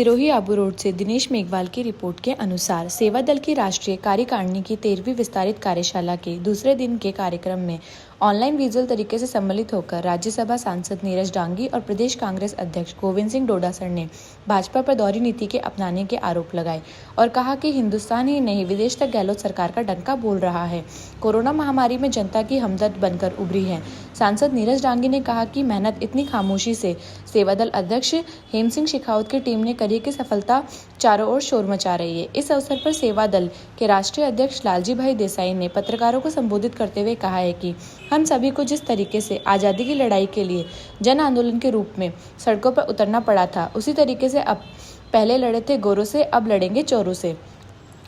Sirohi Abu road से दिनेश मेघवाल की report के अनुसार सेवा दल की राष्ट्रीय कार्यकारिणी की 13वीं विस्तारित कार्यशाला के दूसरे दिन के कार्यक्रम में ऑनलाइन विजुअल तरीके से सम्मिलित होकर राज्यसभा सांसद नीरज डांगी और प्रदेश कांग्रेस अध्यक्ष गोविंद सिंह डोडासर ने भाजपा पर दोहरी नीति के अपनाने के आरोप लगाए और कहा कि हिंदुस्तान ही नहीं विदेश तक गहलोत सरकार का डंका बोल रहा है। कोरोना महामारी में जनता की हमदर्द बनकर उभरी है। सांसद नीरज डांगी ने कहा कि मेहनत इतनी खामोशी से सेवा दल अध्यक्ष हेम सिंह शेखावत की टीम ने करी कि सफलता चारों ओर शोर मचा रही है। इस अवसर पर सेवा दल के राष्ट्रीय अध्यक्ष लालजी भाई देसाई ने पत्रकारों को संबोधित करते हुए कहा है कि हम सभी को जिस तरीके से आज़ादी की लड़ाई के लिए जन आंदोलन के रूप में सड़कों पर उतरना पड़ा था, उसी तरीके से अब पहले लड़े थे गोरों से, अब लड़ेंगे चोरों से।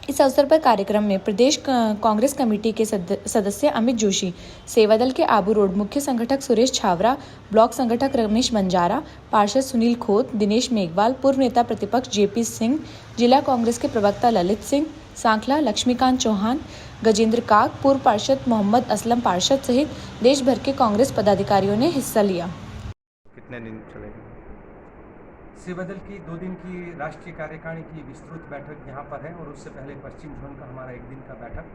इस अवसर पर कार्यक्रम में प्रदेश कांग्रेस कमेटी के सदस्य अमित जोशी, सेवा दल के आबू रोड मुख्य संगठक सुरेश छावरा, ब्लॉक संगठक रमेश बंजारा, पार्षद सुनील खोत, दिनेश मेघवाल, पूर्व नेता प्रतिपक्ष जेपी सिंह, जिला कांग्रेस के प्रवक्ता ललित सिंह सांखला, लक्ष्मीकांत चौहान, गजेंद्र काक, पूर्व पार्षद मोहम्मद असलम पार्षद सहित देश भर के कांग्रेस पदाधिकारियों ने हिस्सा लिया। कितने दिन चलेगा? सेवा दल की 2 दिन की राष्ट्रीय कार्यकारिणी की विस्तृत बैठक यहाँ पर है और उससे पहले पश्चिम जोन का हमारा 1 दिन का बैठक,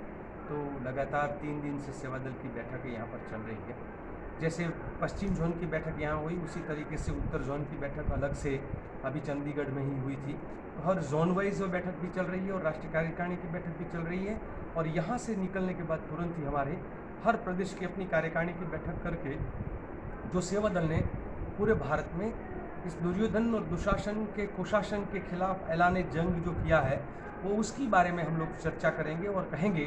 तो लगातार 3 दिन से सेवा दल की बैठकें यहाँ पर चल रही है। जैसे पश्चिम जोन की बैठक यहाँ हुई, उसी तरीके से उत्तर जोन की बैठक अलग से अभी चंडीगढ़ में ही हुई थी। तो हर जोन वाइज वो बैठक भी चल रही है और राष्ट्रीय कार्यकारिणी की बैठक भी चल रही है। और यहाँ से निकलने के बाद तुरंत ही हमारे हर प्रदेश की अपनी कार्यकारिणी की बैठक करके जो सेवा दल ने पूरे भारत में इस दुर्योधन और दुशासन के कुशासन के खिलाफ ऐलान जंग जो किया है, वो उसकी बारे में हम लोग चर्चा करेंगे और कहेंगे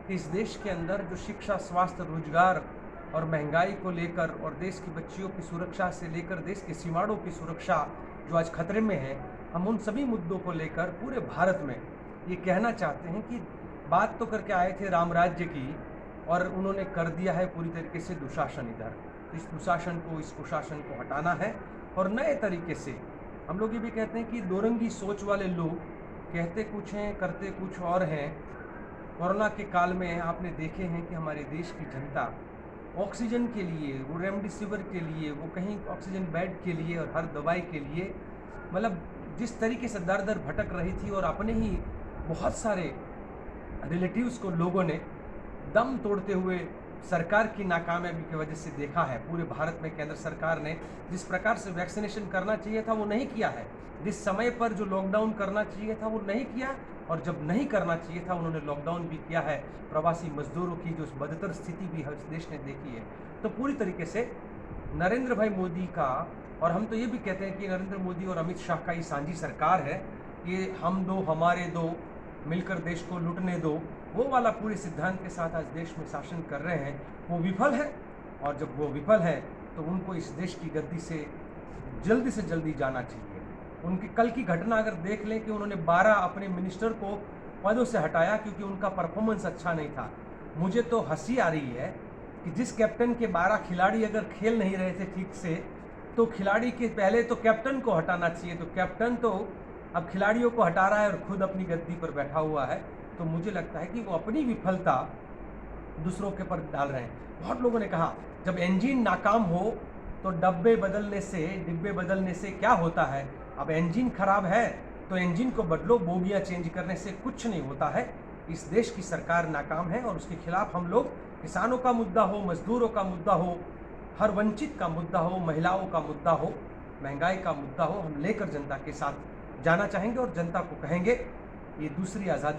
कि इस देश के अंदर जो शिक्षा, स्वास्थ्य, रोजगार और महंगाई को लेकर और देश की बच्चियों की सुरक्षा से लेकर देश के सीमाड़ों की सुरक्षा जो आज खतरे में है, हम उन सभी मुद्दों को लेकर पूरे भारत में ये कहना चाहते हैं कि बात तो करके आए थे राम राज्य की और उन्होंने कर दिया है पूरी तरीके से दुशासन इधर। इस दुशासन को, इस कुशासन को हटाना है और नए तरीके से हम लोग ये भी कहते हैं कि दोरंगी सोच वाले लोग कहते कुछ हैं, करते कुछ और हैं। कोरोना के काल में आपने देखे हैं कि हमारे देश की जनता ऑक्सीजन के लिए, वो रेमडेसिविर के लिए, वो कहीं ऑक्सीजन बेड के लिए और हर दवाई के लिए मतलब जिस तरीके से दर दर भटक रही थी और अपने ही बहुत सारे रिलेटिव्स को लोगों ने दम तोड़ते हुए सरकार की नाकामयाबी की वजह से देखा है। पूरे भारत में केंद्र सरकार ने जिस प्रकार से वैक्सीनेशन करना चाहिए था वो नहीं किया है, जिस समय पर जो लॉकडाउन करना चाहिए था वो नहीं किया, और जब नहीं करना चाहिए था उन्होंने लॉकडाउन भी किया है। प्रवासी मजदूरों की जो बदतर स्थिति भी इस देश ने देखी है। तो पूरी तरीके से नरेंद्र भाई मोदी का, और हम तो ये भी कहते हैं कि नरेंद्र मोदी और अमित शाह का ये सांझी सरकार है, ये हम दो हमारे दो मिलकर देश को लूटने दो, वो वाला पूरे सिद्धांत के साथ आज देश में शासन कर रहे हैं, वो विफल है। और जब वो विफल है तो उनको इस देश की गद्दी से जल्दी जाना चाहिए। उनकी कल की घटना अगर देख लें कि उन्होंने 12 अपने मिनिस्टर को पदों से हटाया क्योंकि उनका परफॉर्मेंस अच्छा नहीं था। मुझे तो हंसी आ रही है कि जिस कैप्टन के 12 खिलाड़ी अगर खेल नहीं रहे थे ठीक से, तो खिलाड़ी के पहले तो कैप्टन को हटाना चाहिए। तो कैप्टन तो अब खिलाड़ियों को हटा रहा है और खुद अपनी गद्दी पर बैठा हुआ है। तो मुझे लगता है कि वो अपनी विफलता दूसरों के पर डाल रहे हैं। बहुत लोगों ने कहा जब इंजन नाकाम हो तो डिब्बे बदलने से क्या होता है। अब इंजन खराब है तो इंजन को बदलो, बोगियां चेंज करने से कुछ नहीं होता है। इस देश की सरकार नाकाम है और उसके खिलाफ हम लोग, किसानों का मुद्दा हो, मजदूरों का मुद्दा हो, हर वंचित का मुद्दा हो, महिलाओं का मुद्दा हो, महंगाई का मुद्दा हो, हम लेकर जनता के साथ जाना चाहेंगे और जनता को कहेंगे ये दूसरी आज़ादी